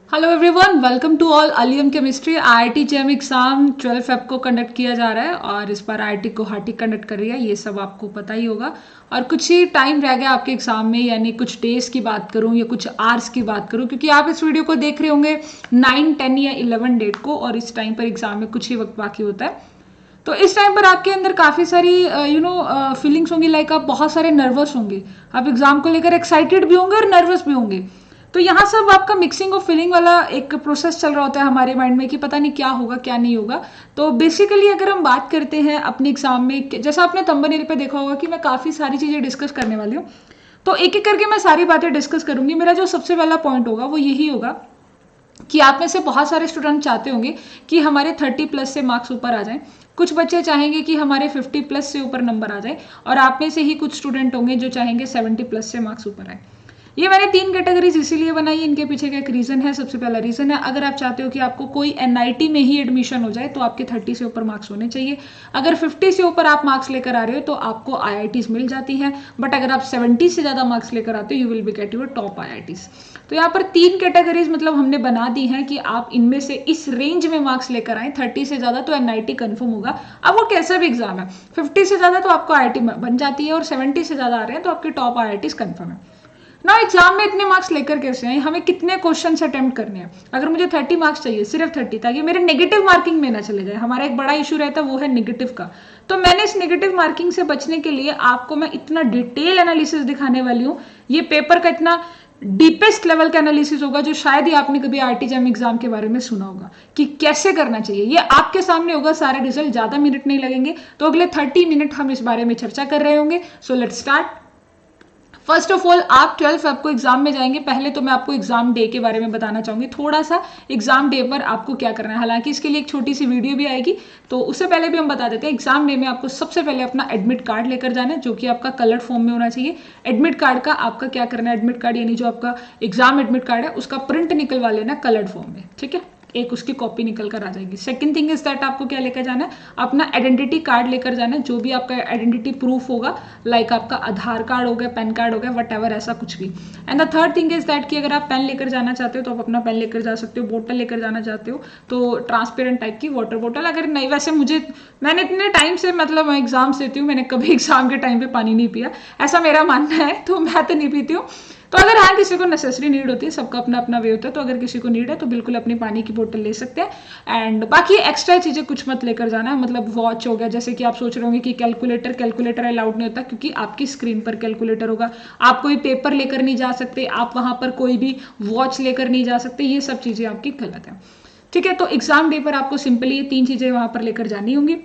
Hello everyone, welcome to all अलियम chemistry. IIT JAM exam 12 Feb को conduct किया जा रहा है और इस बार आईआईटी गुवाहाटी कंडक्ट कर रही है। ये सब आपको पता ही होगा। और कुछ ही टाइम रह गया आपके एग्जाम में, यानी कुछ डेज की बात करूं या कुछ आवर्स की बात करूं, क्योंकि आप इस वीडियो को देख रहे होंगे 9, 10 या 11 डेट को, और इस टाइम पर एग्जाम में कुछ ही वक्त बाकी होता है। तो इस टाइम पर आपके अंदर काफ़ी सारी फीलिंग्स होंगी, लाइक आप बहुत सारे नर्वस होंगे, आप एग्जाम को लेकर एक्साइटेड भी होंगे और नर्वस भी होंगे। तो यहाँ सब आपका मिक्सिंग ऑफ फीलिंग वाला एक प्रोसेस चल रहा होता है हमारे माइंड में कि पता नहीं क्या होगा क्या नहीं होगा। तो बेसिकली अगर हम बात करते हैं अपने एग्जाम में, जैसा आपने थंबनेल पे देखा होगा कि मैं काफ़ी सारी चीज़ें डिस्कस करने वाली हूँ, तो एक एक करके मैं सारी बातें डिस्कस करूंगी। मेरा जो सबसे पहला पॉइंट होगा वो यही होगा कि आप में से बहुत सारे स्टूडेंट चाहते होंगे कि हमारे 30+ से मार्क्स ऊपर आ जाएं। कुछ बच्चे चाहेंगे कि हमारे 50+ से ऊपर नंबर आ जाए, और आप में से ही कुछ स्टूडेंट होंगे जो चाहेंगे 70+ से मार्क्स ऊपर आए। ये मैंने 3 कैटेगरीज इसीलिए बनाई, इनके पीछे का एक रीजन है। सबसे पहला रीजन है, अगर आप चाहते हो कि आपको कोई एनआईटी में ही एडमिशन हो जाए तो आपके 30 से ऊपर मार्क्स होने चाहिए। अगर 50 से ऊपर आप मार्क्स लेकर आ रहे हो तो आपको आईआईटीज मिल जाती हैं, बट अगर आप 70 से ज़्यादा मार्क्स लेकर आते हो you will B get your top IITs. तो यहाँ पर 3 कैटेगरीज मतलब हमने बना दी हैं कि आप इनमें से इस रेंज में मार्क्स लेकर आए। 30 से ज़्यादा तो एनआईटी कंफर्म होगा, अब वो कैसा भी एग्जाम है। 50 से ज़्यादा तो आपको आईआईटी बन जाती है, और 70 से ज़्यादा आ रहे हैं तो आपके टॉप आईआईटीज कंफर्म है ना। एग्जाम में इतने मार्क्स लेकर कैसे आए, हमें कितने क्वेश्चन अटेम्प्ट करने हैं। अगर मुझे 30 मार्क्स चाहिए, सिर्फ 30, ताकि मेरे नेगेटिव मार्किंग में ना चले जाए। हमारा एक बड़ा इशू रहता है वो है नेगेटिव का। तो मैंने इस नेगेटिव मार्किंग से बचने के लिए आपको मैं इतना डिटेल एनालिसिस दिखाने वाली हूँ। ये पेपर का इतना डीपेस्ट लेवल का एनालिसिस होगा जो शायद ही आपने कभी आईआईटी जेम एग्जाम के बारे में सुना होगा कि कैसे करना चाहिए। ये आपके सामने होगा, सारे रिजल्ट, ज्यादा मिनट नहीं लगेंगे। तो अगले 30 मिनट हम इस बारे में चर्चा कर रहे होंगे। So let's start. First of all, आप 12 फेब को एग्जाम में जाएंगे। पहले तो मैं आपको एग्जाम डे के बारे में बताना चाहूंगी थोड़ा सा, एग्जाम डे पर आपको क्या करना है। हालांकि इसके लिए एक छोटी सी वीडियो भी आएगी, तो उससे पहले भी हम बता देते हैं। एग्जाम डे में आपको सबसे पहले अपना एडमिट कार्ड लेकर जाना है, जो कि आपका कलर्ड फॉर्म में होना चाहिए। एडमिट कार्ड का आपका क्या करना है, एडमिट कार्ड यानी जो आपका एग्जाम एडमिट कार्ड है उसका प्रिंट निकलवा लेना कलर्ड फॉर्म में, ठीक है। एक उसकी कॉपी निकल कर आ जाएगी। सेकंड थिंग इज दैट आपको क्या लेकर जाना है, अपना आइडेंटिटी कार्ड लेकर जाना है, जो भी आपका आइडेंटिटी प्रूफ होगा, लाइक आपका आधार कार्ड हो गया, पैन कार्ड हो गया, वट एवर, ऐसा कुछ भी। And the third thing is that कि अगर आप पेन लेकर जाना चाहते हो तो आप अपना पेन लेकर जा सकते हो। बोतल लेकर जाना चाहते हो तो ट्रांसपेरेंट टाइप की वाटर बोतल। अगर नहीं, वैसे मैंने इतने टाइम से मतलब एग्जाम देती हूँ, मैंने कभी एग्जाम के टाइम पे पानी नहीं पिया, ऐसा मेरा मानना है, तो मैं तो नहीं पीती हूँ। तो अगर हाँ किसी को नेसेसरी नीड होती है, सबका अपना अपना वे होता है, तो अगर किसी को नीड है तो बिल्कुल अपनी पानी की बोतल ले सकते हैं। एंड बाकी एक्स्ट्रा चीज़ें कुछ मत लेकर जाना है, मतलब वॉच हो गया, जैसे कि आप सोच रहे होंगे कि कैलकुलेटर अलाउड नहीं होता, क्योंकि आपकी स्क्रीन पर कैलकुलेटर होगा। आप कोई पेपर लेकर नहीं जा सकते, आप वहाँ पर कोई भी वॉच लेकर नहीं जा सकते, ये सब चीज़ें आपकी गलत है, ठीक है। तो एग्जाम डे पर आपको सिंपली ये 3 चीज़ें वहाँ पर लेकर जानी होंगी।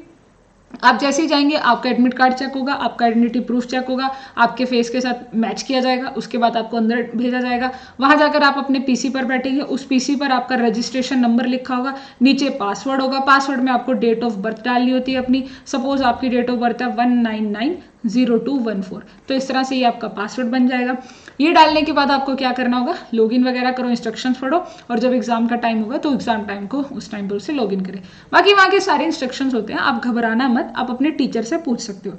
आप जैसे ही जाएंगे आपका एडमिट कार्ड चेक होगा, आपका आइडेंटिटी प्रूफ चेक होगा, आपके फेस के साथ मैच किया जाएगा, उसके बाद आपको अंदर भेजा जाएगा। वहां जाकर आप अपने पीसी पर बैठेंगे, उस पीसी पर आपका रजिस्ट्रेशन नंबर लिखा होगा, नीचे पासवर्ड होगा। पासवर्ड में आपको डेट ऑफ बर्थ डालनी होती है अपनी। सपोज आपकी डेट ऑफ बर्थ है 1990214, तो इस तरह से ये आपका पासवर्ड बन जाएगा। ये डालने के बाद आपको क्या करना होगा, लॉगिन वगैरह करो, इंस्ट्रक्शंस पढ़ो, और जब एग्जाम का टाइम होगा तो एग्जाम टाइम को उस टाइम पर उसे लॉगिन करें। बाकी वहाँ के सारे इंस्ट्रक्शंस होते हैं, आप घबराना मत, आप अपने टीचर से पूछ सकते हो।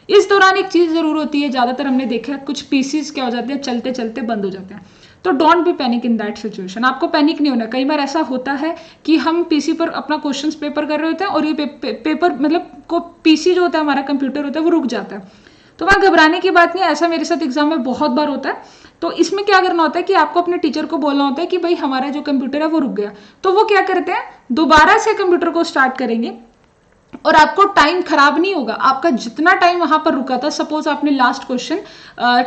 इस दौरान एक चीज जरूर होती है, ज्यादातर हमने देखा है कुछ पीसीज क्या हो जाते हैं, चलते चलते बंद हो जाते हैं। तो don't be panic in that situation, आपको पैनिक नहीं होना। कई बार ऐसा होता है कि हम पीसी पर अपना क्वेश्चंस पेपर कर रहे होते हैं और ये पेपर मतलब को पीसी जो होता है, हमारा कंप्यूटर होता है, वो रुक जाता है। तो वहाँ घबराने की बात नहीं है, ऐसा मेरे साथ एग्जाम में बहुत बार होता है। तो इसमें क्या करना होता है कि आपको अपने टीचर को बोलना होता है कि भाई हमारा जो कंप्यूटर है वो रुक गया। तो वो क्या करते हैं, दोबारा से कंप्यूटर को स्टार्ट करेंगे, और आपको टाइम खराब नहीं होगा। आपका जितना टाइम वहां पर रुका था, सपोज आपने लास्ट क्वेश्चन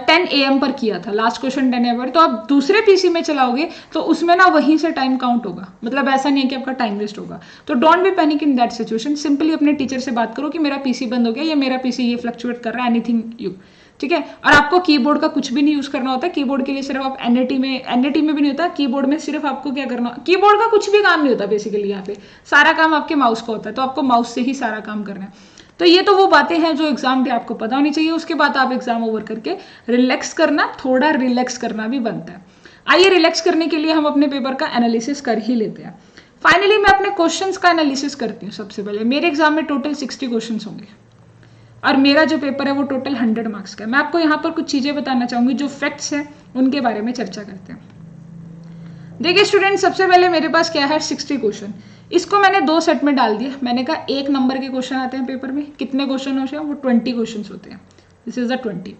10 AM पर किया था, लास्ट क्वेश्चन 10 AM पर, तो आप दूसरे पीसी में चलाओगे तो उसमें ना वहीं से टाइम काउंट होगा। मतलब ऐसा नहीं है कि आपका टाइम वेस्ट होगा। तो don't be panic in that situation, simply अपने टीचर से बात करो कि मेरा पीसी बंद हो गया, या मेरा पीसी ये फ्लक्चुएट कर रहा है, एनीथिंग यू, ठीक है। और आपको कीबोर्ड का कुछ भी नहीं यूज करना होता है। कीबोर्ड के लिए सिर्फ आप एनएटी में भी नहीं होता, कीबोर्ड में सिर्फ आपको क्या करना, कीबोर्ड का कुछ भी काम नहीं होता बेसिकली, यहाँ पे सारा काम आपके माउस का होता है, तो आपको माउस से ही सारा काम करना है। तो ये तो वो बातें हैं जो एग्जाम डे आपको पता होनी चाहिए। उसके बाद आप एग्जाम ओवर करके रिलैक्स करना, थोड़ा रिलैक्स करना भी बनता है। आइए रिलैक्स करने के लिए हम अपने पेपर का एनालिसिस कर ही लेते हैं। फाइनली मैं अपने क्वेश्चंस का एनालिसिस करती हूँ। सबसे पहले मेरे एग्जाम में टोटल 60 क्वेश्चन होंगे, और मेरा जो पेपर है वो टोटल 100 मार्क्स का है। मैं आपको यहाँ पर कुछ चीज़ें बताना चाहूँगी, जो फैक्ट्स हैं उनके बारे में चर्चा करते हैं। देखिए स्टूडेंट, सबसे पहले मेरे पास क्या है 60 क्वेश्चन। इसको मैंने 2 सेट में डाल दिया। मैंने कहा 1 नंबर के क्वेश्चन आते हैं पेपर में। कितने क्वेश्चन होते हैं? वो 20 क्वेश्चन होते हैं। This is the 20।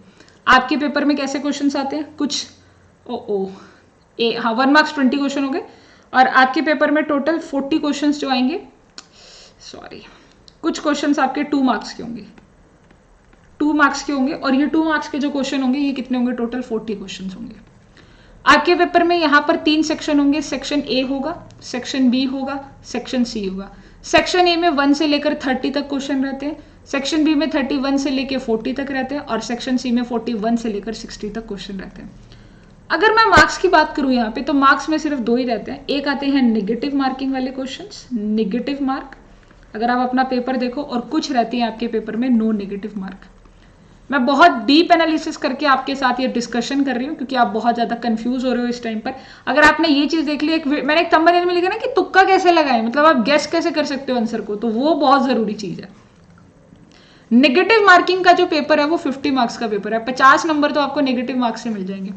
आपके पेपर में कैसे क्वेश्चन आते हैं? कुछ हाँ 1 मार्क्स 20 क्वेश्चन हो गए। और आपके पेपर में टोटल 40 क्वेश्चन जो आएंगे, सॉरी, कुछ क्वेश्चन आपके 2 मार्क्स के होंगे, 2 मार्क्स के होंगे। और ये 2 मार्क्स के जो क्वेश्चन होंगे ये कितने होंगे? टोटल 40 क्वेश्चन होंगे। आपके पेपर में यहाँ पर 3 सेक्शन होंगे। सेक्शन ए होगा, सेक्शन बी होगा, सेक्शन सी होगा। सेक्शन ए में 1 से लेकर 30 तक क्वेश्चन रहते हैं, सेक्शन बी में 31 से लेकर 40 तक रहते हैं, और सेक्शन सी में 41 से लेकर 60 तक क्वेश्चन रहते हैं। अगर मैं मार्क्स की बात करूं यहाँ पे, तो मार्क्स में सिर्फ 2 ही रहते हैं। एक आते हैं नेगेटिव मार्किंग वाले क्वेश्चंस, नेगेटिव मार्क, अगर आप अपना पेपर देखो, और कुछ रहती है आपके पेपर में नो नेगेटिव मार्क। मैं बहुत डीप एनालिसिस करके आपके साथ ये डिस्कशन कर रही हूँ क्योंकि आप बहुत ज्यादा कंफ्यूज हो रहे हो इस टाइम पर। अगर आपने ये चीज देख ली, मैंने एक थंबनेल में लिखा ना कि तुक्का कैसे लगाएं, मतलब आप गेस कैसे कर सकते हो आंसर को, तो वो बहुत जरूरी चीज है। नेगेटिव मार्किंग का जो पेपर है वो 50 मार्क्स का पेपर है। 50 नंबर तो आपको नेगेटिव मार्क्स से मिल जाएंगे,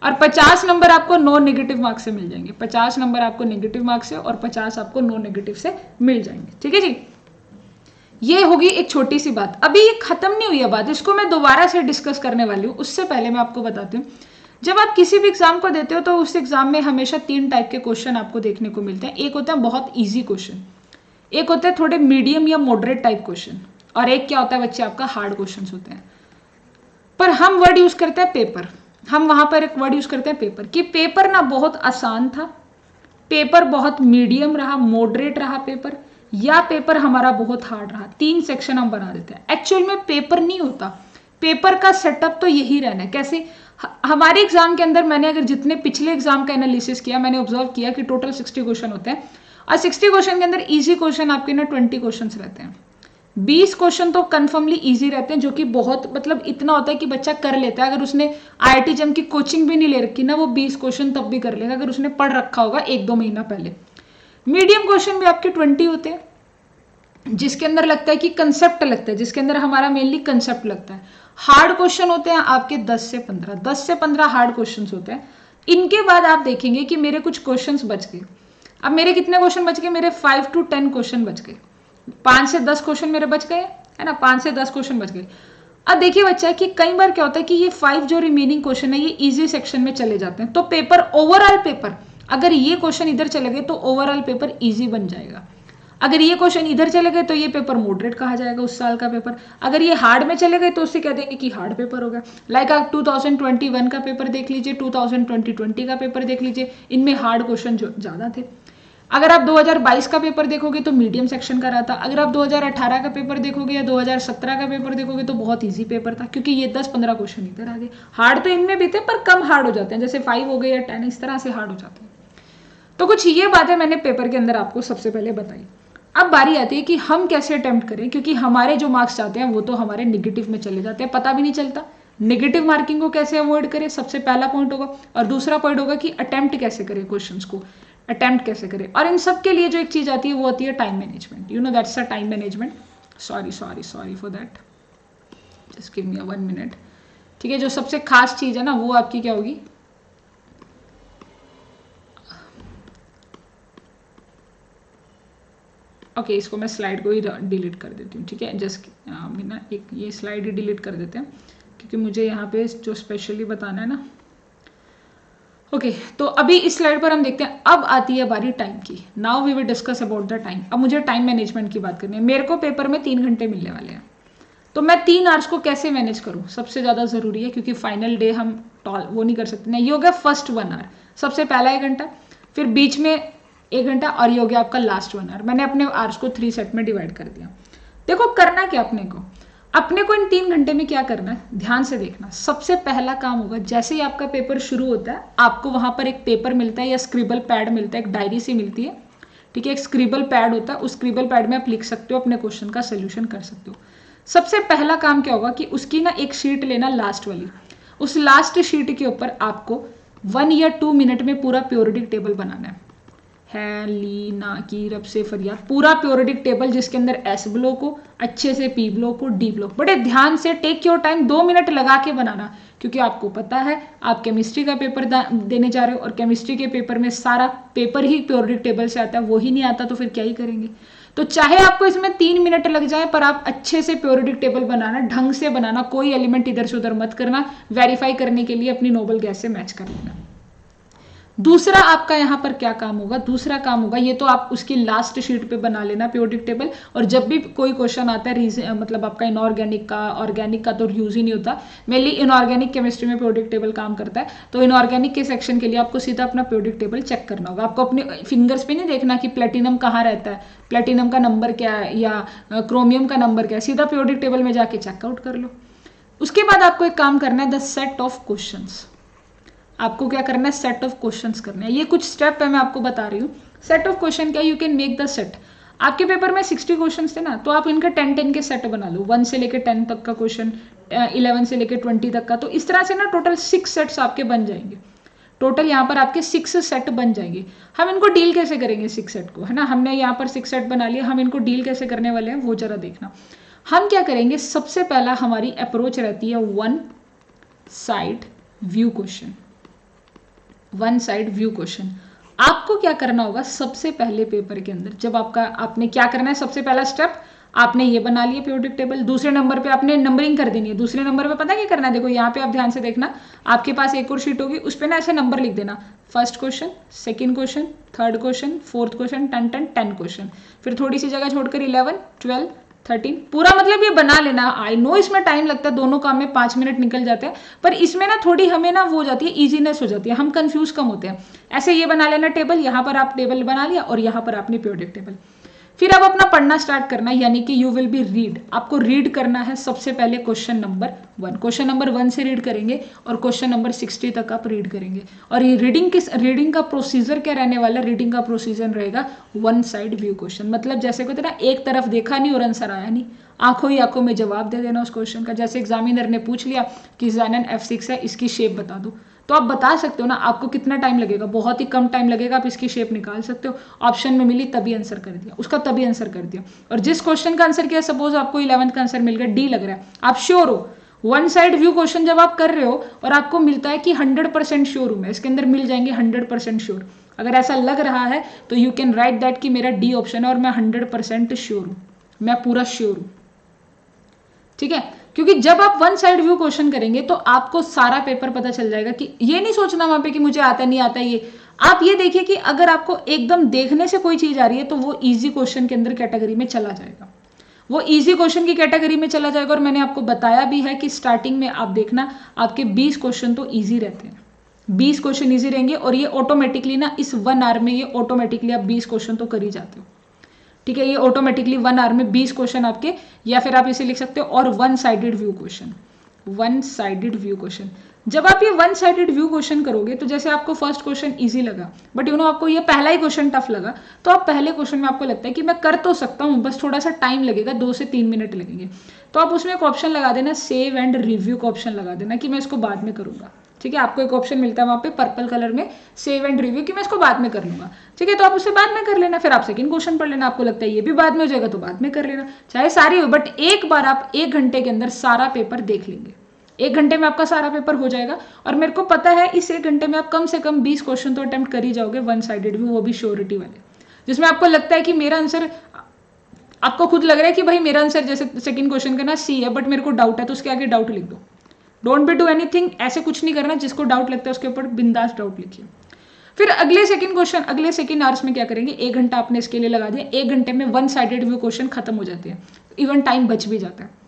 और 50 नंबर आपको नो नेगेटिव मार्क्स से मिल जाएंगे। 50 नंबर आपको नेगेटिव मार्क्स से और 50 आपको नो नेगेटिव से मिल जाएंगे। ठीक है जी, ये होगी एक छोटी सी बात। अभी ये खत्म नहीं हुई है बात, इसको मैं दोबारा से डिस्कस करने वाली हूँ। उससे पहले मैं आपको बताती हूँ, जब आप किसी भी एग्जाम को देते हो तो उस एग्जाम में हमेशा 3 टाइप के क्वेश्चन आपको देखने को मिलते हैं। एक होता है बहुत ईजी क्वेश्चन, एक होता है थोड़े मीडियम या मॉडरेट टाइप क्वेश्चन, और एक क्या होता है बच्चे आपका हार्ड क्वेश्चन होते हैं। पर हम वर्ड यूज करते हैं पेपर। हम वहां पर एक वर्ड यूज करते हैं पेपर, कि पेपर ना बहुत आसान था, पेपर बहुत मीडियम रहा, मॉडरेट रहा पेपर, या पेपर हमारा बहुत हार्ड रहा। 3 सेक्शन हम बना देते हैं। एक्चुअल में पेपर नहीं होता, पेपर का सेटअप तो यही रहना है। कैसे? हमारे एग्जाम के अंदर मैंने अगर जितने पिछले एग्जाम का एनालिसिस किया, मैंने ऑब्जर्व किया कि टोटल 60 क्वेश्चन होते हैं, और 60 क्वेश्चन के अंदर इजी क्वेश्चन आपके ना 20 क्वेश्चन रहते हैं। 20 क्वेश्चन तो कन्फर्मली इजी रहते हैं, जो कि बहुत मतलब इतना होता है कि बच्चा कर लेता है। अगर उसने IIT JEM की कोचिंग भी नहीं ले रखी ना, वो 20 क्वेश्चन तब भी कर लेगा, अगर उसने पढ़ रखा होगा 1-2 महीना पहले। मीडियम क्वेश्चन भी आपके 20 होते हैं, जिसके अंदर लगता है कि कंसेप्ट लगता है, जिसके अंदर हमारा मेनली कंसेप्ट लगता है। हार्ड क्वेश्चन होते हैं आपके 10 से 15 हार्ड क्वेश्चन होते हैं। इनके बाद आप देखेंगे कि मेरे कुछ क्वेश्चन बच गए। अब मेरे कितने क्वेश्चन बच गए? मेरे 5 to 10 क्वेश्चन बच गए। 5 से 10 क्वेश्चन मेरे बच गए, है ना, 5 से 10 क्वेश्चन बच गए। अब देखिए बच्चा कि कई बार क्या होता है कि ये 5 जो रिमेनिंग क्वेश्चन है ये इजी सेक्शन में चले जाते हैं, तो पेपर ओवरऑल पेपर, अगर ये क्वेश्चन इधर चले गए तो ओवरऑल पेपर इजी बन जाएगा। अगर ये क्वेश्चन इधर चले गए तो ये पेपर मॉडरेट कहा जाएगा उस साल का पेपर। अगर ये हार्ड में चले गए तो उससे कह देंगे कि हार्ड पेपर हो गया। लाइक आप 2021 का पेपर देख लीजिए, 2020 का पेपर देख लीजिए, इनमें हार्ड क्वेश्चन जो ज्यादा थे। अगर आप 2022 का पेपर देखोगे तो मीडियम सेक्शन का रहा था। अगर आप 2018 का पेपर देखोगे या 2017 का पेपर देखोगे तो बहुत इजी पेपर था, क्योंकि ये 10-15 क्वेश्चन इधर आ गए। हार्ड तो इनमें भी थे पर कम हार्ड हो जाते हैं, जैसे 5 हो गए या 10, इस तरह से हार्ड हो जाते हैं। तो कुछ ये बातें मैंने पेपर के अंदर आपको सबसे पहले बताई। अब बारी आती है कि हम कैसे अटेम्प्ट करें, क्योंकि हमारे जो मार्क्स आते हैं वो तो हमारे नेगेटिव में चले जाते हैं, पता भी नहीं चलता। नेगेटिव मार्किंग को कैसे अवॉइड करें, सबसे पहला पॉइंट होगा। और दूसरा पॉइंट होगा कि अटेम्प्ट कैसे करें, क्वेश्चंस को अटेम्प्ट कैसे करें। और इन सब के लिए जो एक चीज आती है वो होती है time management. You know that's a time management. Sorry for that, just give me 1 minute. ठीक है, जो सबसे खास चीज है ना वो आपकी क्या होगी, ओके इसको मैं स्लाइड को ही डिलीट कर देती हूँ। ठीक है, जस्ट ना एक ये स्लाइड ही डिलीट कर देते हैं, क्योंकि मुझे यहाँ पे जो स्पेशली बताना है ना। ओके तो अभी इस स्लाइड पर हम देखते हैं। अब आती है बारी टाइम की। Now we will discuss about the time. अब मुझे टाइम मैनेजमेंट की बात करनी है। मेरे को पेपर में 3 घंटे मिलने वाले हैं, तो मैं 3 आवर्स को कैसे मैनेज करूँ, सबसे ज़्यादा ज़रूरी है, क्योंकि फाइनल डे हम वो नहीं कर सकते ना। ये हो गया फर्स्ट 1 आवर, सबसे पहला 1 घंटा, फिर बीच में 1 घंटा, और ये हो गया आपका लास्ट 1 आवर। मैंने अपने आवर्स को 3 सेट में डिवाइड कर दिया। देखो करना क्या अपने को इन 3 घंटे में क्या करना है, ध्यान से देखना। सबसे पहला काम होगा, जैसे ही आपका पेपर शुरू होता है आपको वहां पर एक पेपर मिलता है या स्क्रिबल पैड मिलता है, एक डायरी सी मिलती है। ठीक है, एक स्क्रिबल पैड होता है, उस स्क्रिबल पैड में आप लिख सकते हो, अपने क्वेश्चन का सोल्यूशन कर सकते हो। सबसे पहला काम क्या होगा कि उसकी ना एक शीट लेना, लास्ट वाली। उस लास्ट शीट के ऊपर आपको 1 या 2 मिनट में पूरा पीरियोडिक टेबल बनाना है ली ना की रब से फरियाद, पूरा पीरियोडिक टेबल जिसके अंदर एस ब्लॉक हो, अच्छे से पी ब्लॉक हो, डी ब्लॉक, बड़े ध्यान से टेक योर टाइम 2 मिनट लगा के बनाना, क्योंकि आपको पता है आप केमिस्ट्री का पेपर देने जा रहे हो और केमिस्ट्री के पेपर में सारा पेपर ही पीरियोडिक टेबल से आता है, वो ही नहीं आता तो फिर क्या ही करेंगे। तो चाहे आपको इसमें 3 मिनट लग जाए पर आप अच्छे से पीरियोडिक टेबल बनाना, ढंग से बनाना, कोई एलिमेंट इधर से उधर मत करना, वेरीफाई करने के लिए अपनी नोबल गैस से मैच कर लेना। दूसरा आपका यहाँ पर क्या काम होगा, दूसरा काम होगा, ये तो आप उसकी लास्ट शीट पे बना लेना पीरियोडिक टेबल, और जब भी कोई क्वेश्चन आता है मतलब आपका इनऑर्गेनिक का, ऑर्गेनिक का तो यूज ही नहीं होता, मेनली इनऑर्गेनिक केमिस्ट्री में पीरियोडिक टेबल काम करता है, तो इनऑर्गेनिक के सेक्शन के लिए आपको सीधा अपना पीरियोडिक टेबल चेक करना होगा। आपको अपने फिंगर्स पे नहीं देखना कि प्लेटिनम कहाँ रहता है, प्लेटिनम का नंबर क्या है या क्रोमियम का नंबर क्या है, सीधा पीरियोडिक टेबल में जाके चेकआउट कर लो। उसके बाद आपको एक काम करना है, द सेट ऑफ क्वेश्चंस। आपको क्या करना है, सेट ऑफ क्वेश्चंस करना है। ये कुछ स्टेप है मैं आपको बता रही हूँ। सेट ऑफ क्वेश्चन क्या, you can make the set. आपके पेपर में 60 क्वेश्चन थे ना, तो आप इनका 10-10 के सेट बना लो, 1 से लेकर 10 तक का क्वेश्चन, 11 से लेकर 20 तक का, तो इस तरह से ना टोटल 6 सेट्स आपके बन जाएंगे। टोटल यहाँ पर आपके 6 सेट बन जाएंगे। हम इनको डील कैसे करेंगे 6 सेट को, है ना, हमने यहाँ पर 6 सेट बना लिया, हम इनको डील कैसे करने वाले हैं वो जरा देखना। हम क्या करेंगे, सबसे पहला हमारी अप्रोच रहती है one side view question. One side view question आपको क्या करना होगा, सबसे पहले पेपर के अंदर जब आपने क्या करना है, सबसे पहला स्टेप आपने ये बना लिया पीरियोडिक टेबल। दूसरे नंबर पे आपने नंबरिंग कर देनी है। दूसरे नंबर पे पता क्या करना है, देखो यहाँ पे आप ध्यान से देखना, आपके पास एक और शीट होगी, उस पे ना ऐसे नंबर लिख देना, first question, second question, third question, fourth question, 10 question, फिर थोड़ी सी जगह छोड़कर 11, 12, 13, पूरा मतलब ये बना लेना। आई नो इसमें टाइम लगता है, दोनों काम में 5 मिनट निकल जाते हैं, पर इसमें ना थोड़ी हमें ना वो हो जाती है, इजीनेस हो जाती है, हम कंफ्यूज कम होते हैं। ऐसे ये बना लेना टेबल, यहाँ पर आप टेबल बना लिया और यहाँ पर आपने पीरियोडिक टेबल। फिर अब अपना पढ़ना स्टार्ट करना है, यानी कि यू विल बी रीड। आपको रीड करना है सबसे पहले क्वेश्चन नंबर 1। क्वेश्चन नंबर 1 से रीड करेंगे और क्वेश्चन नंबर 60 तक आप रीड करेंगे। और ये रीडिंग का प्रोसीजर क्या रहने वाला है, रीडिंग का प्रोसीजर रहेगा वन साइड व्यू क्वेश्चन। मतलब जैसे कहते हैं ना, एक तरफ देखा नहीं और आंसर आया नहीं, आंखों ही आंखों में जवाब दे देना उस क्वेश्चन का। जैसे एग्जामिनर ने पूछ लिया कि ज़ैनन F6 है, इसकी शेप बता दो, तो आप बता सकते हो ना। आपको कितना टाइम लगेगा, बहुत ही कम टाइम लगेगा, आप इसकी शेप निकाल सकते हो। ऑप्शन में मिली तभी आंसर कर दिया, उसका तभी आंसर कर दिया। और जिस क्वेश्चन का आंसर किया, सपोज आपको 11th का आंसर मिल गया, डी लग रहा है, आप श्योर हो, वन साइड व्यू क्वेश्चन जब आप कर रहे हो और आपको मिलता है कि 100% श्योर हूं मैं, इसके अंदर मिल जाएंगे 100% श्योर, अगर ऐसा लग रहा है तो यू कैन राइट दैट कि मेरा डी ऑप्शन है और मैं 100% श्योर हूं, मैं पूरा श्योर हूं। ठीक है, क्योंकि जब आप वन साइड व्यू क्वेश्चन करेंगे तो आपको सारा पेपर पता चल जाएगा। कि ये नहीं सोचना वहां पे कि मुझे आता नहीं आता, ये आप ये देखिए कि अगर आपको एकदम देखने से कोई चीज आ रही है तो वो इजी क्वेश्चन के अंदर कैटेगरी में चला जाएगा, वो इजी क्वेश्चन की कैटेगरी में चला जाएगा। और मैंने आपको बताया भी है कि स्टार्टिंग में आप देखना आपके 20 क्वेश्चन तो इजी रहते हैं, 20 क्वेश्चन इजी रहेंगे और ये ऑटोमेटिकली ना इस 1 आवर में ये ऑटोमेटिकली आप 20 क्वेश्चन तो कर ही जाते हो। ठीक है, ये ऑटोमेटिकली 1 आवर में 20 क्वेश्चन आपके, या फिर आप इसे लिख सकते हो और one sided view question. One sided view question, जब आप ये वन साइडेड व्यू क्वेश्चन करोगे तो जैसे आपको फर्स्ट क्वेश्चन इजी लगा, बट यू नो आपको ये पहला ही क्वेश्चन टफ लगा, तो आप पहले क्वेश्चन में आपको लगता है कि मैं कर तो सकता हूँ, बस थोड़ा सा टाइम लगेगा, 2 से 3 मिनट लगेंगे, तो आप उसमें एक ऑप्शन लगा देना, सेव एंड रिव्यू का ऑप्शन लगा देना कि मैं इसको बाद में करूंगा। ठीक है, आपको एक ऑप्शन मिलता है वहां पे पर्पल कलर में, सेव एंड रिव्यू, कि मैं इसको बाद में कर लूंगा। ठीक है, तो आप उसे बाद में कर लेना, फिर आप सेकंड क्वेश्चन पढ़ लेना, आपको लगता है ये भी बाद में हो जाएगा तो बाद में कर लेना, चाहे सारी हो, बट एक बार आप 1 घंटे के अंदर सारा पेपर देख लेंगे। 1 घंटे में आपका सारा पेपर हो जाएगा और मेरे को पता है इस 1 घंटे में आप कम से कम 20 क्वेश्चन तो अटेम्प्ट कर ही जाओगे वन साइडेड व्यू, वो भी श्योरिटी वाले, जिसमें आपको लगता है कि मेरा आंसर, आपको खुद लग रहा है कि भाई मेरा आंसर जैसे सेकंड क्वेश्चन का ना सी है, बट मेरे को डाउट है, तो उसके आगे डाउट लिख दो। डोंट बी डू एनीथिंग, ऐसे कुछ नहीं करना, जिसको डाउट लगता है उसके ऊपर बिंदास डाउट लिखिए। फिर अगले सेकंड क्वेश्चन, अगले सेकंड आवर्स में क्या करेंगे, 1 घंटा आपने इसके लिए लगा दिया, 1 घंटे में वन साइडेड व्यू क्वेश्चन खत्म हो जाते हैं, इवन टाइम बच भी जाता है।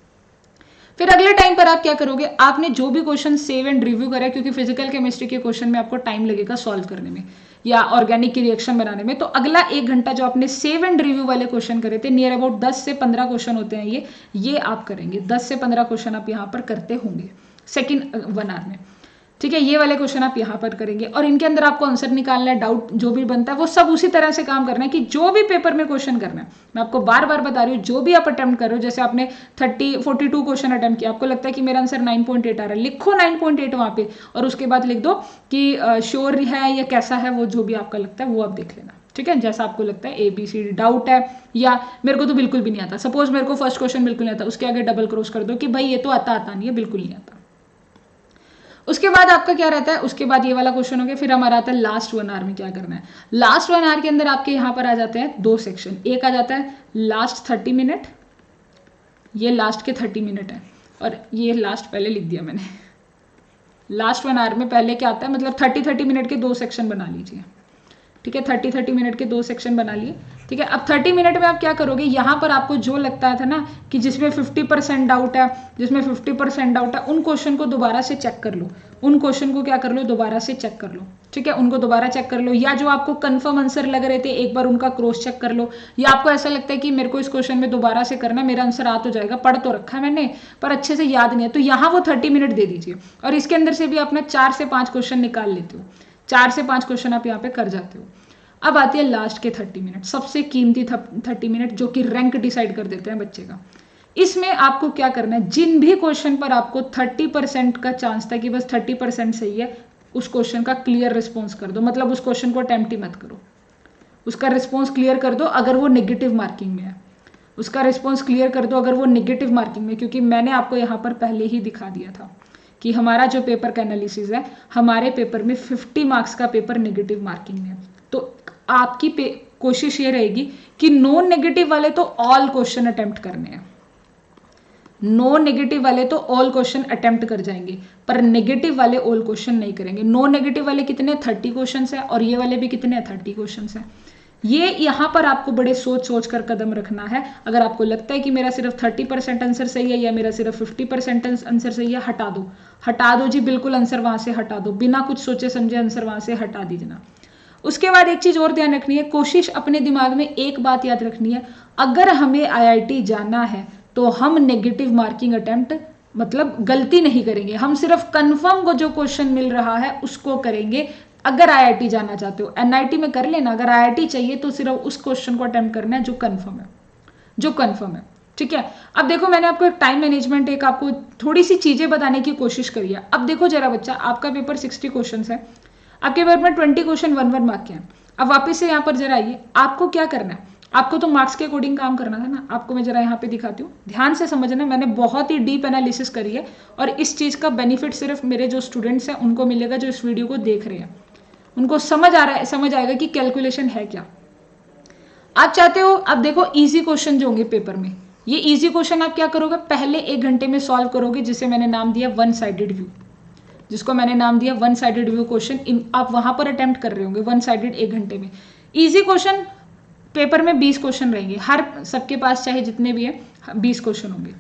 फिर अगले टाइम पर आप क्या करोगे, आपने जो भी क्वेश्चन सेव एंड रिव्यू करा है, क्योंकि फिजिकल केमिस्ट्री के क्वेश्चन में आपको टाइम लगेगा सॉल्व करने में या ऑर्गेनिक की रिएक्शन बनाने में, तो अगला 1 घंटा जो आपने सेव एंड रिव्यू वाले क्वेश्चन करे थे, नियर अबाउट 10 से 15 क्वेश्चन होते हैं ये आप करेंगे, 10 से 15 क्वेश्चन आप यहाँ पर करते होंगे सेकेंड 1 आवर में। ठीक है, ये वाले क्वेश्चन आप यहाँ पर करेंगे और इनके अंदर आपको आंसर निकालना है, डाउट जो भी बनता है वो सब उसी तरह से काम करना है कि जो भी पेपर में क्वेश्चन करना है, मैं आपको बार बार बता रही हूँ, जो भी आप अटेम्प्ट कर रहे हो, जैसे आपने 42 क्वेश्चन अटेम्प्ट किया, आपको लगता है कि मेरा आंसर 9.8 आ रहा है, लिखो 9.8 वहाँ पे और उसके बाद लिख दो कि श्योर है या कैसा है, वो जो भी आपका लगता है वो आप देख लेना। ठीक है, जैसा आपको लगता है ABCD डाउट है, या मेरे को तो बिल्कुल भी नहीं आता, सपोज मेरे को फर्स्ट क्वेश्चन बिल्कुल नहीं आता, उसके आगे डबल क्रॉस कर दो कि भाई ये तो आता नहीं है, बिल्कुल नहीं आता। उसके बाद आपका क्या रहता है, उसके बाद ये वाला क्वेश्चन हो गया। फिर हमारा आता है लास्ट 1 आवर में क्या करना है। लास्ट 1 आवर के अंदर आपके यहाँ पर आ जाते हैं 2 सेक्शन। एक आ जाता है लास्ट 30 मिनट, ये लास्ट के 30 मिनट है, और ये लास्ट पहले लिख दिया मैंने। लास्ट 1 आवर में पहले क्या आता है, मतलब 30 मिनट के 2 सेक्शन बना लीजिए। ठीक है, 30 मिनट के 2 सेक्शन बना लिए। ठीक है, अब 30 मिनट में आप क्या करोगे, यहाँ पर आपको जो लगता था ना कि जिसमें 50% डाउट है, जिसमें 50% डाउट है, उन क्वेश्चन को दोबारा से चेक कर लो। उन क्वेश्चन को क्या कर लो, दोबारा से चेक कर लो। ठीक है, उनको दोबारा चेक कर लो, या जो आपको कंफर्म आंसर लग रहे थे एक बार उनका क्रॉस चेक कर लो, या आपको ऐसा लगता है कि मेरे को इस क्वेश्चन में दोबारा से करना, मेरा आंसर आ तो जाएगा, पढ़ तो रखा है मैंने पर अच्छे से याद नहीं है, तो यहाँ वो 30 मिनट दे दीजिए। और इसके अंदर से भी अपना 4 से 5 क्वेश्चन निकाल लेते हो, 4 से 5 क्वेश्चन आप यहाँ पे कर जाते हो। अब आती है लास्ट के 30 मिनट, सबसे कीमती 30 मिनट, जो कि रैंक डिसाइड कर देते हैं बच्चे का। इसमें आपको क्या करना है, जिन भी क्वेश्चन पर आपको 30% का चांस था कि बस 30% सही है, उस क्वेश्चन का क्लियर रिस्पॉन्स कर दो। मतलब उस क्वेश्चन को अटेम्प्ट ही मत करो, उसका रिस्पॉन्स क्लियर कर दो अगर वो नेगेटिव मार्किंग में है। उसका रिस्पॉन्स क्लियर कर दो अगर वो नेगेटिव मार्किंग में, क्योंकि मैंने आपको यहाँ पर पहले ही दिखा दिया था कि हमारा जो पेपर का एनालिसिस है, हमारे पेपर में 50 मार्क्स का पेपर नेगेटिव मार्किंग में है। तो आपकी कोशिश ये रहेगी कि नॉन नेगेटिव वाले तो ऑल क्वेश्चन अटेम्प्ट करने हैं, नॉन नेगेटिव वाले तो ऑल क्वेश्चन अटेम्प्ट कर जाएंगे, पर नेगेटिव वाले ऑल क्वेश्चन नहीं करेंगे। नॉन नेगेटिव वाले कितने 30 क्वेश्चन है, और ये वाले भी कितने 30 क्वेश्चन है। ये यहाँ पर आपको बड़े सोच सोच कर कदम रखना है। अगर आपको लगता है कि मेरा सिर्फ 30% आंसर सही है, या मेरा सिर्फ 50% आंसर सही है, हटा दो जी, बिल्कुल आंसर वहां से हटा दो, बिना कुछ सोचे समझे आंसर वहां से हटा दीजिए। उसके बाद एक चीज और ध्यान रखनी है, कोशिश अपने दिमाग में एक बात याद रखनी है, अगर हमें IIT जाना है तो हम नेगेटिव मार्किंग अटेम्प्ट मतलब गलती नहीं करेंगे, हम सिर्फ कंफर्म को जो क्वेश्चन मिल रहा है उसको करेंगे। अगर IIT जाना चाहते हो, NIT में कर लेना, अगर IIT चाहिए तो सिर्फ उस क्वेश्चन को अटेम्प्ट करना है जो कंफर्म है, जो कंफर्म है। ठीक है, अब देखो मैंने आपको एक टाइम मैनेजमेंट, एक आपको थोड़ी सी चीजें बताने की कोशिश करी है। अब देखो जरा बच्चा, आपका पेपर 60 क्वेश्चन है, आपके पेपर में 20 क्वेश्चन 1 मार्क के हैं। अब वापस से यहाँ पर जरा आइए, आपको क्या करना है, आपको तो मार्क्स के अकॉर्डिंग काम करना था ना। आपको मैं जरा यहाँ पे दिखाती हूँ, ध्यान से समझना, मैंने बहुत ही डीप एनालिसिस करी है, और इस चीज का बेनिफिट सिर्फ मेरे जो स्टूडेंट्स हैं उनको मिलेगा, जो इस वीडियो को देख रहे हैं उनको समझ आएगा कि कैलकुलेशन है क्या। आप चाहते हो, अब देखो इजी क्वेश्चन जो होंगे पेपर में, ये इजी क्वेश्चन आप क्या करोगे, पहले 1 घंटे में सॉल्व करोगे, जिसे मैंने नाम दिया वन साइडेड व्यू, जिसको मैंने नाम दिया वन साइडेड व्यू क्वेश्चन। आप वहां पर अटेम्प्ट कर रहे होंगे वन साइडेड 1 घंटे में। इजी क्वेश्चन पेपर में 20 क्वेश्चन रहेंगे, हर सबके पास चाहे जितने भी है 20 क्वेश्चन होंगे।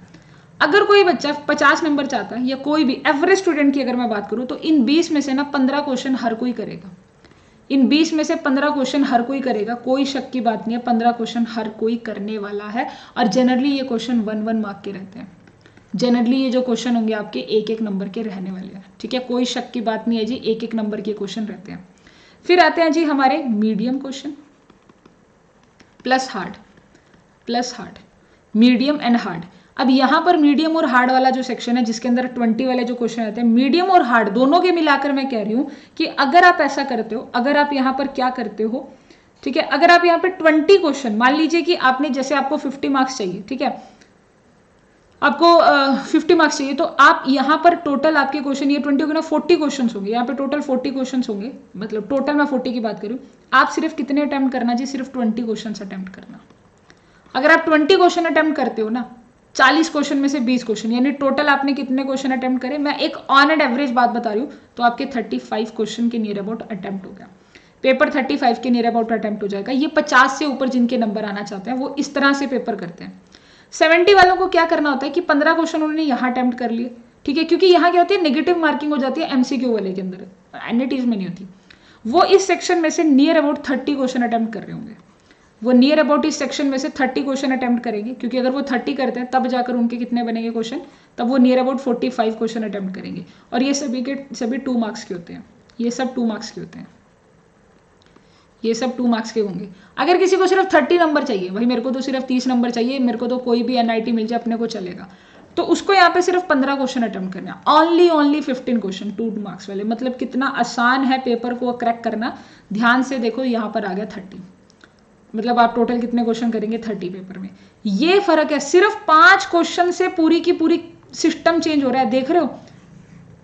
अगर कोई बच्चा 50 नंबर चाहता है, या कोई भी एवरेज स्टूडेंट की अगर मैं बात करूं, तो इन 20 में से ना 15 क्वेश्चन हर कोई करेगा। इन 20 में से 15 क्वेश्चन हर कोई करेगा, कोई शक की बात नहीं है, 15 क्वेश्चन हर कोई करने वाला है। और जनरली ये क्वेश्चन 1 मार्क के रहते हैं। जनरली ये जो क्वेश्चन होंगे आपके 1 नंबर के रहने वाले हैं। ठीक है, कोई शक की बात नहीं है जी, 1 नंबर के क्वेश्चन रहते हैं। फिर आते हैं जी हमारे medium question plus hard, medium and hard. अब यहाँ पर मीडियम और हार्ड वाला जो सेक्शन है, जिसके अंदर 20 वाले जो क्वेश्चन रहते हैं, मीडियम और हार्ड दोनों के मिलाकर मैं कह रही हूँ कि अगर आप ऐसा करते हो, अगर आप यहाँ पर क्या करते हो, ठीक है, अगर आप यहाँ पे 20 क्वेश्चन, मान लीजिए कि आपने, जैसे आपको 50 मार्क्स चाहिए, ठीक है, आपको 50 मार्क्स चाहिए, तो आप यहाँ पर टोटल आपके क्वेश्चन, ये 20 होंगे ना, 40 क्वेश्चन होंगे, यहाँ पे टोटल 40 क्वेश्चन होंगे, मतलब टोटल मैं 40 की बात करूँ। आप सिर्फ कितने अटेम्प्ट करना जी, सिर्फ 20 क्वेश्चन अटेम्प्ट करना। अगर आप 20 क्वेश्चन अटेम्प्ट करते हो ना, 40 क्वेश्चन में से 20 क्वेश्चन, यानी टोटल आपने कितने क्वेश्चन अटेम्प्ट करे, मैं एक ऑन एंड एवरेज बात बता रही हूँ, तो आपके 35 क्वेश्चन के नियर अबाउट अटेम्प्ट हो गया, पेपर 35 के नियर अबाउट अटेम्प्ट हो जाएगा। ये 50 से ऊपर जिनके नंबर आना चाहते हैं वो इस तरह से पेपर करते हैं। 70 वालों को क्या करना होता है कि 15 क्वेश्चन उन्होंने यहाँ अटेम्प्ट कर लिए, ठीक है, क्योंकि यहाँ क्या होती है, नेगेटिव मार्किंग हो जाती है MCQ वाले के अंदर, NETs में नहीं होती। वो इस सेक्शन में से नियर अबाउट 30 क्वेश्चन अटेम्प्ट कर रहे होंगे, वो नियर अबाउट इस सेक्शन में से 30 क्वेश्चन अटेम्प्ट करेंगे, क्योंकि अगर वो 30 करते हैं तब जाकर उनके कितने बनेंगे क्वेश्चन, तब वो नियर अबाउट 45 क्वेश्चन अटेम्प्ट करेंगे। और ये सभी के सभी 2 मार्क्स के होते हैं, ये सब 2 मार्क्स के होते हैं, ये सब 2 मार्क्स के होंगे। अगर किसी को सिर्फ 30 नंबर चाहिए, भाई मेरे को तो सिर्फ 30 नंबर चाहिए, मेरे को तो कोई भी NIT मिल जाए अपने को चलेगा, तो उसको यहाँ पे सिर्फ 15 क्वेश्चन अटेम्प्ट करना, ओनली 15 क्वेश्चन 2 मार्क्स वाले। मतलब कितना आसान है पेपर को क्रैक करना। ध्यान से देखो, यहाँ पर आ गया 30, मतलब आप टोटल कितने क्वेश्चन करेंगे 30 पेपर में। ये फर्क है, सिर्फ 5 क्वेश्चन से पूरी की पूरी सिस्टम चेंज हो रहा है, देख रहे हो।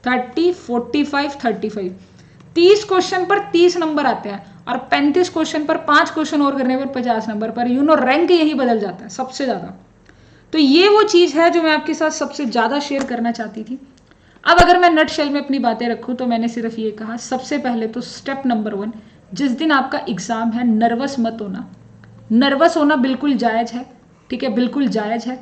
30, 45, 35, 30 क्वेश्चन पर 30 नंबर आते हैं, और 35 क्वेश्चन पर 5 क्वेश्चन और करने पर 50 नंबर पर रैंक यही बदल जाता है सबसे ज्यादा। तो ये वो चीज है जो मैं आपके साथ सबसे ज्यादा शेयर करना चाहती थी। अब अगर मैं नट शेल में अपनी बातें रखूं तो मैंने सिर्फ ये कहा, सबसे पहले तो स्टेप नंबर 1, जिस दिन आपका एग्जाम है नर्वस मत होना। नर्वस होना बिल्कुल जायज है, ठीक है, बिल्कुल जायज है।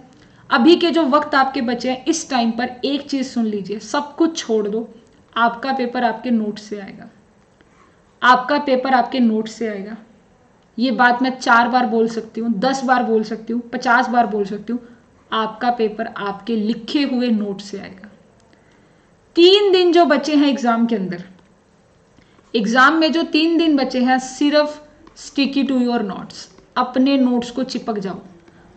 अभी के जो वक्त आपके बचे हैं इस टाइम पर एक चीज सुन लीजिए, सब कुछ छोड़ दो, आपका पेपर आपके नोट से आएगा। आपका पेपर आपके नोट से आएगा। ये बात मैं 4 बार बोल सकती हूँ, 10 बार बोल सकती हूँ, 50 बार बोल सकती हूँ, आपका पेपर आपके लिखे हुए नोट से आएगा। 3 दिन जो बचे हैं एग्जाम के अंदर, एग्जाम में जो 3 दिन बचे हैं, सिर्फ स्टिकी टू योर नोट्स, अपने नोट्स को चिपक जाओ,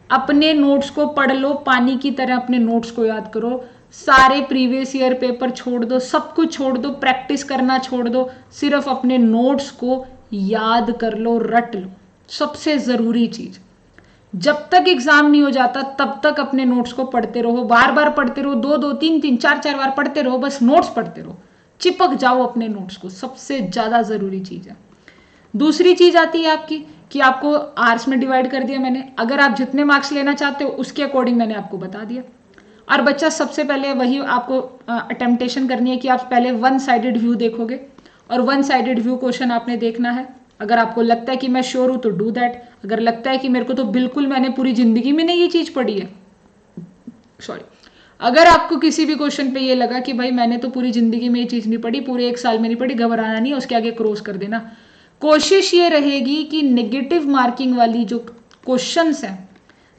अपने नोट्स को पढ़ लो, पानी की तरह अपने नोट्स को याद करो। सारे प्रीवियस ईयर पेपर छोड़ दो, सब कुछ छोड़ दो, प्रैक्टिस करना छोड़ दो, सिर्फ अपने नोट्स को याद कर लो, रट लो। सबसे जरूरी चीज, जब तक एग्जाम नहीं हो जाता तब तक अपने नोट्स को पढ़ते रहो, बार बार पढ़ते रहो, 2-2, 3-3, 4-4 बार पढ़ते रहो, बस नोट्स पढ़ते रहो, चिपक जाओ अपने नोट्स को, सबसे ज्यादा जरूरी चीज है। दूसरी चीज आती है आपकी कि आपको आवर्स में डिवाइड कर दिया मैंने, अगर आप जितने मार्क्स लेना चाहते हो उसके अकॉर्डिंग मैंने आपको बता दिया। और बच्चा सबसे पहले वही आपको अटेम्प्टेशन करनी है कि आप पहले 1 साइडेड व्यू देखोगे, और 1 साइडेड व्यू क्वेश्चन आपने देखना है। अगर आपको लगता है कि मैं श्योर हूं तो डू दैट, अगर लगता है कि मेरे को तो बिल्कुल मैंने पूरी जिंदगी में नहीं ये चीज पढ़ी है, सॉरी, अगर आपको किसी भी क्वेश्चन पे ये लगा कि भाई मैंने तो पूरी जिंदगी में ये चीज नहीं पढ़ी, पूरे 1 साल में नहीं पढ़ी, घबराना नहीं है, उसके आगे क्रॉस कर देना। कोशिश ये रहेगी कि नेगेटिव मार्किंग वाली जो क्वेश्चंस हैं,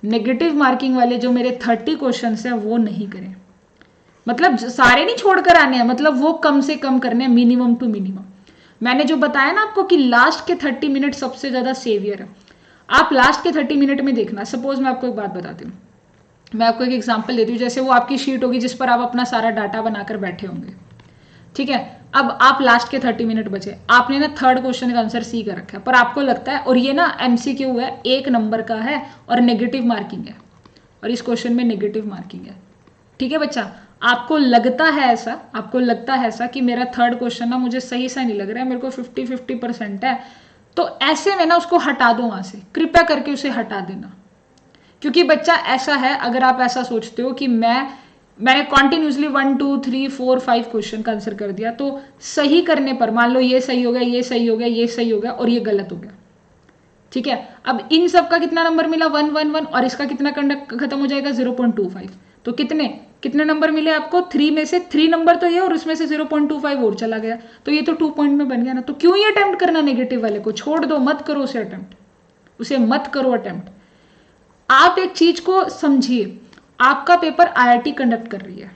नेगेटिव मार्किंग वाले जो मेरे 30 क्वेश्चंस हैं वो नहीं करें। मतलब सारे नहीं छोड़कर आने हैं, मतलब वो कम से कम करने हैं, मिनिमम टू मिनिमम। मैंने जो बताया ना आपको कि लास्ट के 30 मिनट सबसे ज्यादा सेवियर है, आप लास्ट के 30 मिनट में देखना। सपोज मैं आपको एक बात बताती हूँ, मैं आपको एक एग्जांपल देती हूँ। जैसे वो आपकी शीट होगी जिस पर आप अपना सारा डाटा बनाकर बैठे होंगे, ठीक है। अब आप लास्ट के 30 मिनट बचे, आपने ना 3rd क्वेश्चन का आंसर सी कर रखा है, पर आपको लगता है, और ये ना एमसीक्यू है, 1 नंबर का है और नेगेटिव मार्किंग है, और इस क्वेश्चन में नेगेटिव मार्किंग है, ठीक है बच्चा। आपको लगता है ऐसा, आपको लगता है ऐसा कि मेरा 3rd क्वेश्चन ना मुझे सही सा नहीं लग रहा है, मेरे को 50-50% है, तो ऐसे में ना उसको हटा दो वहां से, कृपया करके उसे हटा देना। क्योंकि बच्चा ऐसा है, अगर आप ऐसा सोचते हो कि मैंने कॉन्टिन्यूसली 1, 2, 3, 4, 5 क्वेश्चन का आंसर कर दिया, तो सही करने पर मान लो ये सही हो गया, ये सही हो गया, ये सही हो गया और ये गलत हो गया, ठीक है। अब इन सब का कितना नंबर मिला 1, 1, 1, और इसका कितना खत्म हो जाएगा 0.25, तो कितने नंबर मिले आपको, 3 में से 3 नंबर तो ये, और उसमें से 0.25 और चला गया, तो ये तो 2 पॉइंट में बन गया ना। तो क्यों ये अटेम्प्ट करना नेगेटिव वाले को, छोड़ दो, मत करो उसे अटेम्प्ट, उसे मत करो अटेम्प्ट। आप एक चीज को समझिए, आपका पेपर आईआईटी कंडक्ट कर रही है,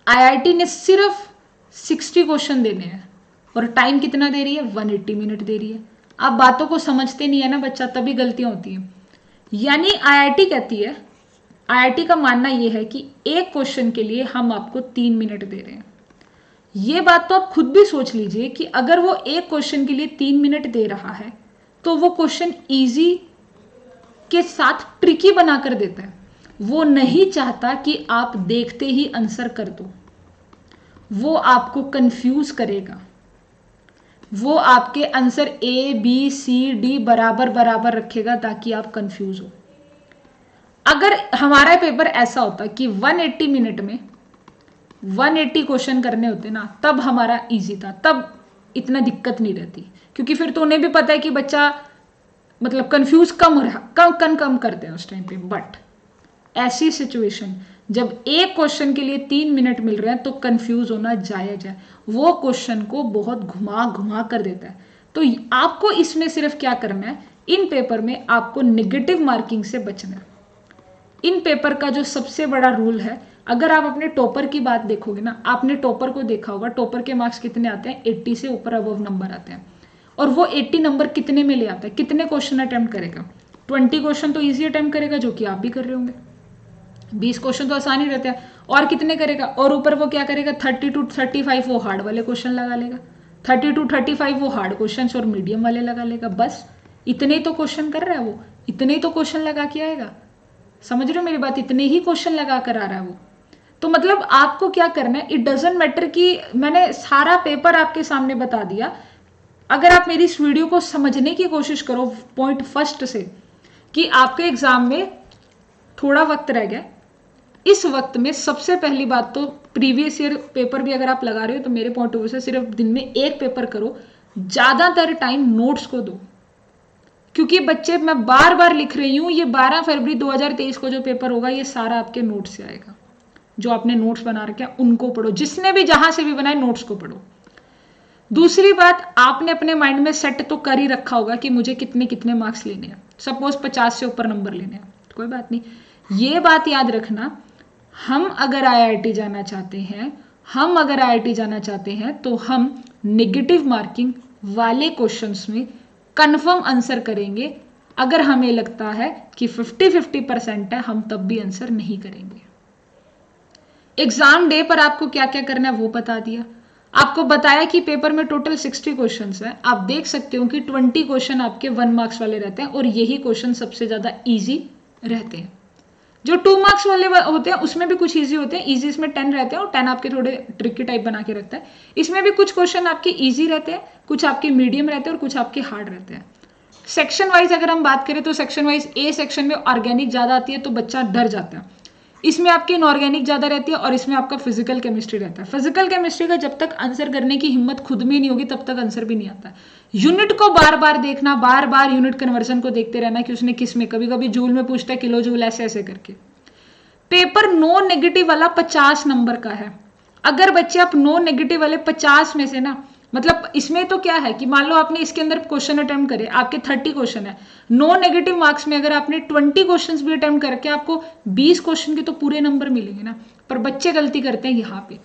आईआईटी ने सिर्फ 60 क्वेश्चन देने हैं, और टाइम कितना दे रही है, 180 मिनट दे रही है। आप बातों को समझते नहीं है ना बच्चा, तभी गलतियां होती हैं। यानी आईआईटी कहती है, आईआईटी का मानना यह है कि एक क्वेश्चन के लिए हम आपको 3 मिनट दे रहे हैं। ये बात तो आप खुद भी सोच लीजिए कि अगर वो एक क्वेश्चन के लिए 3 मिनट दे रहा है, तो वो क्वेश्चन इजी के साथ ट्रिकी बनाकर देता है। वो नहीं चाहता कि आप देखते ही आंसर कर दो, वो आपको कंफ्यूज करेगा, वो आपके answer A, B, C, D बराबर बराबर रखेगा ताकि आप कंफ्यूज हो। अगर हमारा पेपर ऐसा होता कि 180 मिनट में 180 क्वेश्चन करने होते ना, तब हमारा इजी था, तब इतना दिक्कत नहीं रहती, क्योंकि फिर तो उन्हें भी पता है कि बच्चा मतलब कंफ्यूज कम हो रहा, कम करते हैं उस टाइम पे। बट ऐसी सिचुएशन जब एक क्वेश्चन के लिए 3 मिनट मिल रहे हैं, तो कंफ्यूज होना जायज है, वो क्वेश्चन को बहुत घुमा घुमा कर देता है। तो आपको इसमें सिर्फ क्या करना है, इन पेपर में आपको नेगेटिव मार्किंग से बचना है। इन पेपर का जो सबसे बड़ा रूल है, अगर आप अपने टॉपर की बात देखोगे ना, आपने टॉपर को देखा होगा, टॉपर के मार्क्स कितने आते हैं, 80 से ऊपर अबव नंबर आते हैं, और वो 80 नंबर कितने में ले आता है, कितने क्वेश्चन अटेम्प्ट करेगा, 20 क्वेश्चन तो इजी अटेम्प्ट करेगा, जो कि आप भी कर रहे होंगे। 20 क्वेश्चन तो आसान ही रहते हैं, और कितने करेगा, और ऊपर वो क्या करेगा, 30 to 35 वो हार्ड वाले क्वेश्चन लगा लेगा, 30 to 35 वो हार्ड क्वेश्चन और मीडियम वाले लगा लेगा। बस इतने ही तो क्वेश्चन कर रहा है वो, इतने ही तो क्वेश्चन लगा के आएगा। समझ रहे हो मेरी बात, इतने ही क्वेश्चन लगा कर आ रहा है वो। तो मतलब आपको क्या करना है, इट डजेंट मैटर कि मैंने सारा पेपर आपके सामने बता दिया। अगर आप मेरी इस वीडियो को समझने की कोशिश करो पॉइंट फर्स्ट से, कि आपके एग्जाम में थोड़ा वक्त रह गया, इस वक्त में सबसे पहली बात तो प्रीवियस ईयर पेपर भी अगर आप लगा रहे हो तो मेरे पॉइंट ऑफ व्यू से सिर्फ दिन में एक पेपर करो, ज्यादातर टाइम नोट्स को दो। क्योंकि बच्चे, मैं बार बार लिख रही हूं, ये 12 फरवरी 2023 को जो पेपर होगा ये सारा आपके नोट्स से आएगा। जो आपने नोट्स बना रखे हैं उनको पढ़ो, जिसने भी जहां से भी बनाए नोट्स को पढ़ो। दूसरी बात, आपने अपने माइंड में सेट तो कर ही रखा होगा कि मुझे कितने कितने मार्क्स लेने हैं। सपोज 50 से ऊपर नंबर लेने हैं, कोई बात नहीं, ये बात याद रखना, हम अगर आईआईटी जाना चाहते हैं, तो हम नेगेटिव मार्किंग वाले क्वेश्चंस में कंफर्म आंसर करेंगे। अगर हमें लगता है कि 50-50% है, हम तब भी आंसर नहीं करेंगे। एग्जाम डे पर आपको क्या क्या करना है वो बता दिया। आपको बताया कि पेपर में टोटल 60 क्वेश्चंस हैं। आप देख सकते हो कि 20 क्वेश्चन आपके 1 मार्क्स वाले रहते हैं और यही क्वेश्चन सबसे ज्यादा इजी रहते हैं। जो 2 मार्क्स वाले होते हैं उसमें भी कुछ इजी होते हैं, इजी इसमें 10 रहते हैं और 10 आपके थोड़े ट्रिकी टाइप बना के रखता है। इसमें भी कुछ क्वेश्चन आपके इजी रहते हैं, कुछ आपके मीडियम रहते हैं और कुछ आपके हार्ड रहते हैं। सेक्शन वाइज अगर हम बात करें तो सेक्शन वाइज ए सेक्शन में ऑर्गेनिक ज्यादा आती है तो बच्चा डर जाता है, इसमें आपकी इनऑर्गेनिक ज्यादा रहती है और इसमें आपका फिजिकल केमिस्ट्री रहता है। फिजिकल केमिस्ट्री का जब तक आंसर करने की हिम्मत खुद में नहीं होगी तब तक आंसर भी नहीं आता। यूनिट को बार बार देखना, बार बार यूनिट कन्वर्जन को देखते रहना कि उसने किस में, कभी कभी जूल में पूछता है, किलो जूल, ऐसे ऐसे करके। पेपर नो नेगेटिव वाला 50 नंबर का है। अगर बच्चे आप नो नेगेटिव वाले 50 में से ना, मतलब इसमें तो क्या है कि मान लो आपने इसके अंदर क्वेश्चन अटेम्प्ट करे, आपके 30 क्वेश्चन है, नो नेगेटिव मार्क्स में अगर आपने 20 क्वेश्चंस भी अटेम्प्ट करके आपको 20 क्वेश्चन के तो पूरे नंबर मिलेंगे ना। पर बच्चे गलती करते हैं यहाँ पे,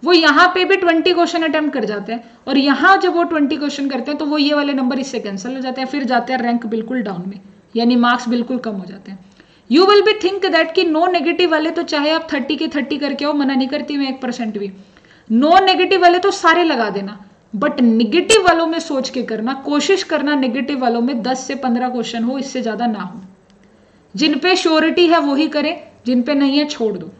वो यहाँ पे भी 20 क्वेश्चन अटेम्प्ट कर जाते हैं और यहाँ जब वो 20 क्वेश्चन करते हैं तो वो ये वाले नंबर इससे कैंसिल हो जाते हैं, फिर जाते हैं रैंक बिल्कुल डाउन में, यानी मार्क्स बिल्कुल कम हो जाते हैं। You will B think that कि नो नेगेटिव वाले तो चाहे आप 30 के 30 करके आओ, मना नहीं करती मैं 1% भी, नो नेगेटिव वाले तो सारे लगा देना, बट नेगेटिव वालों में सोच के करना, कोशिश करना नेगेटिव वालों में 10 से 15 क्वेश्चन हो, इससे ज्यादा ना हो। जिन पे श्योरिटी है वही करें, जिन पे नहीं है छोड़ दो।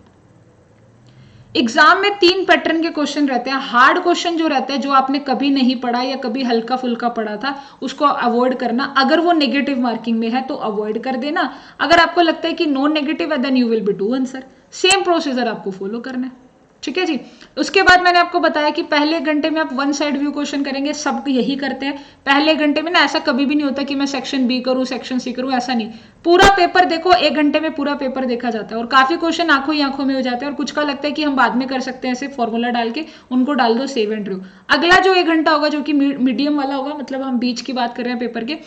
एग्जाम में 3 पैटर्न के क्वेश्चन रहते हैं। हार्ड क्वेश्चन जो रहता है, जो आपने कभी नहीं पढ़ा या कभी हल्का फुल्का पढ़ा था, उसको अवॉइड करना। अगर वो नेगेटिव मार्किंग में है तो अवॉइड कर देना। अगर आपको लगता है कि नॉन नेगेटिव है then you will be do answer. Same procedure आपको फॉलो करना है, ठीक है जी। उसके बाद मैंने आपको बताया कि पहले घंटे में आप 1 साइड व्यू क्वेश्चन करेंगे, सब यही करते हैं पहले घंटे में ना। ऐसा कभी भी नहीं होता कि मैं सेक्शन बी करूं, सेक्शन सी करूं, ऐसा नहीं। पूरा पेपर देखो, 1 घंटे में पूरा पेपर देखा जाता है और काफी क्वेश्चन आंखों ही आंखों में हो जाते हैं और कुछ का लगता है कि हम बाद में कर सकते हैं, ऐसे फॉर्मूला डाल के उनको डाल दो, सेव एंड ड्रू। अगला जो 1 घंटा होगा जो कि मीडियम वाला होगा, मतलब हम बीच की बात कर रहे हैं पेपर के,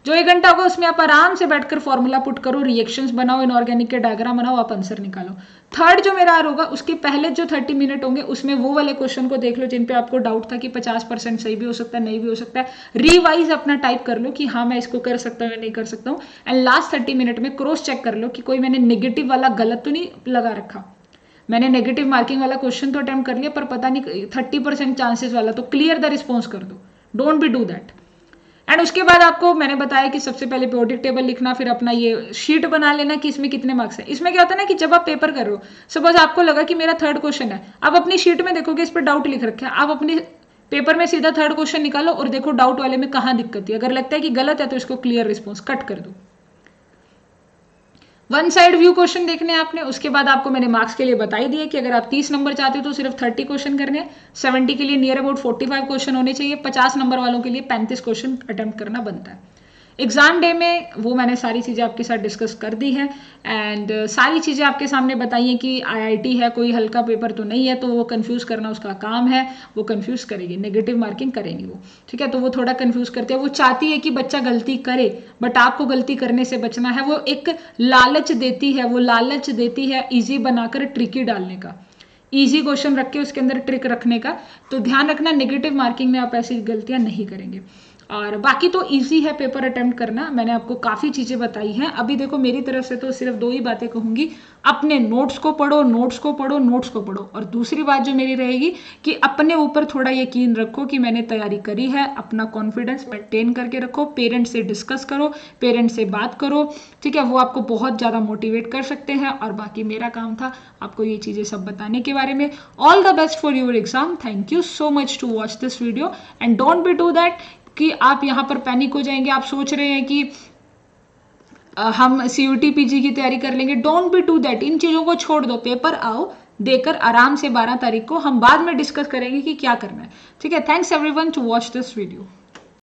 जो 1 घंटा होगा उसमें आप आराम से बैठकर फॉर्मूला पुट करो, रिएक्शंस बनाओ, इनऑर्गेनिक के डायग्राम बनाओ, आप आंसर निकालो। थर्ड जो मेरा आर होगा उसके पहले जो 30 मिनट होंगे उसमें वो वाले क्वेश्चन को देख लो जिन पे आपको डाउट था कि 50% सही भी हो सकता है, नहीं भी हो सकता है। रिवाइज अपना टाइप कर लो कि हाँ मैं इसको कर सकता हूँ या नहीं कर सकता हूँ। एंड लास्ट 30 मिनट में क्रॉस चेक कर लो कि कोई मैंने नेगेटिव वाला गलत तो नहीं लगा रखा। मैंने नेगेटिव मार्किंग वाला क्वेश्चन तो अटेम्प्ट कर लिया पर पता नहीं 30% चांसेस वाला, तो क्लियर द रिस्पॉन्स कर दो, don't be do that. And उसके बाद आपको मैंने बताया कि सबसे पहले पीरियोडिक टेबल लिखना, फिर अपना ये शीट बना लेना कि इसमें कितने मार्क्स है। इसमें क्या होता है ना कि जब आप पेपर कर रहे हो, सपोज आपको लगा कि मेरा 3rd क्वेश्चन है, आप अपनी शीट में देखोगे इस पर डाउट लिख रखा है, आप अपनी पेपर में सीधा 3rd क्वेश्चन निकालो और देखो डाउट वाले में कहाँ दिक्कत है। अगर लगता है कि गलत है तो इसको क्लियर रिस्पॉन्स कट कर दो। 1 साइड व्यू क्वेश्चन देखने आपने। उसके बाद आपको मैंने मार्क्स के लिए बता ही दिया कि अगर आप 30 नंबर चाहते हो तो सिर्फ 30 क्वेश्चन करने हैं, 70 के लिए नियर अबाउट 45 क्वेश्चन होने चाहिए, 50 नंबर वालों के लिए 35 क्वेश्चन अटेम्प्ट करना बनता है। एग्जाम डे में वो मैंने सारी चीज़ें आपके साथ डिस्कस कर दी है एंड सारी चीज़ें आपके सामने बताई हैं कि आईआईटी है, कोई हल्का पेपर तो नहीं है, तो वो कंफ्यूज करना उसका काम है, वो कंफ्यूज करेगी, नेगेटिव मार्किंग करेंगी वो, ठीक है। तो वो थोड़ा कंफ्यूज करते हैं, वो चाहती है कि बच्चा गलती करे बट आपको गलती करने से बचना है। वो एक लालच देती है, वो लालच देती है ईजी बनाकर ट्रिकी डालने का, इजी क्वेश्चन रख के उसके अंदर ट्रिक रखने का। तो ध्यान रखना नेगेटिव मार्किंग में आप ऐसी गलतियां नहीं करेंगे। और बाकी तो इजी है पेपर अटेम्प्ट करना, मैंने आपको काफ़ी चीज़ें बताई हैं। अभी देखो मेरी तरफ से तो सिर्फ 2 ही बातें कहूँगी, अपने नोट्स को पढ़ो, नोट्स को पढ़ो, नोट्स को पढ़ो। और दूसरी बात जो मेरी रहेगी कि अपने ऊपर थोड़ा यकीन रखो कि मैंने तैयारी करी है, अपना कॉन्फिडेंस मेंटेन करके रखो, पेरेंट्स से डिस्कस करो, पेरेंट्स से बात करो, ठीक है, वो आपको बहुत ज़्यादा मोटिवेट कर सकते हैं। और बाकी मेरा काम था आपको ये चीज़ें सब बताने के बारे में। All the best for your exam, thank you so much to watch this video and don't be do that कि आप यहाँ पर पैनिक हो जाएंगे, आप सोच रहे हैं कि हम CUT PG की तैयारी कर लेंगे। डोंट बी डू दैट, इन चीज़ों को छोड़ दो, पेपर आओ देकर आराम से 12 तारीख को हम बाद में डिस्कस करेंगे कि क्या करना है, ठीक है। Thanks everyone to watch this video.